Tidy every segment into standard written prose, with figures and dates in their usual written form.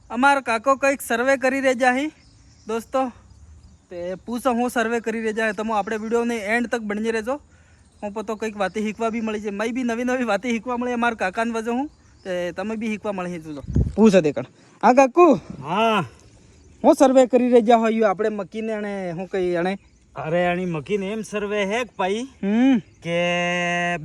અમારો કાકો કંઈક સર્વે કરી રહ્યા હી દોસ્તો તે પૂછો હું સર્વે કરી રહ્યા તમે આપણે વિડીયોને એન્ડ તક બની રહેજો હું પતો કંઈક વાતે શીખવા બી મળી છે મેં બી નવી નવી વાતે શીખવા મળે અમારા કાકાને વજે હું તે તમે બી શીખવા મળે જોજો પૂછો દેખણ હા કાકુ હા હું સર્વે કરી રહ્યા હોય આપણે મકીને અને હું કઈ અણે અરે આની મકીને એમ સર્વે હે કે ભાઈ કે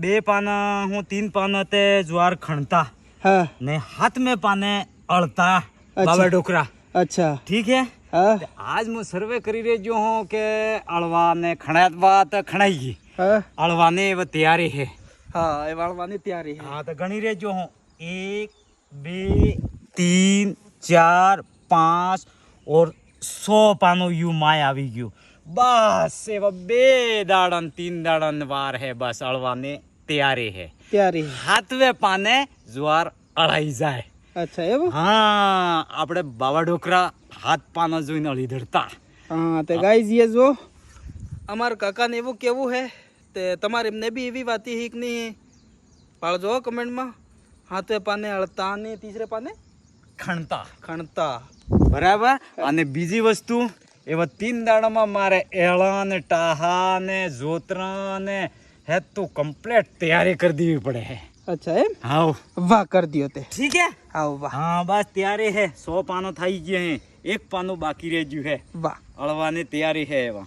2 પાના હું 3 પાના તે જ્વાર ખણતા हाँ ने हाथ में पाने अड़ता बाबा डोकरा अच्छा ठीक है हाँ आज मैं सर्वे करी रही जो हूँ के अड़वा ने खणातवा तो खणाई हाँ अड़वा ने वो तैयारी है हाँ ये वाળવાની તૈયારી है हाँ तो गणी रही जो हूँ 1 2 3 4 5 और 100 पानो यू माय આવી ગયું बस एवा 2 દાડા 3 દાડા વાર है बस अड़वा ने तैयारी है તૈયારી હાથવે પાને જ્વાર અળાઈ જાય અચ્છા એવું હા આપણે બાવા ડોકરા હાથ પાના જોઈને અળી ધરતા હા તે ગાઈઝ ये જો અમાર કાકાને એવું કેવું હે તે તમારે એમને બી એવી વાતી હીકની પાળજો કમેન્ટમાં હાથે પાને અળતા ને તીસરે પાને ખણતા ખણતા બરાબર અને બીજી વસ્તુ એવા 3 દાડામાં મારે એળા ને ટાહા ને જોતરા ને है तो कंप्लीट तैयारी कर दी पड़े है अच्छा है हाँ वाह कर दियो ते ठीक है हाँ वाह हाँ बस तैयारी है 100 पानो थाई गए हैं 1 पानो बाकी रह गયું है वाह अड़वाने तैयारी है एवा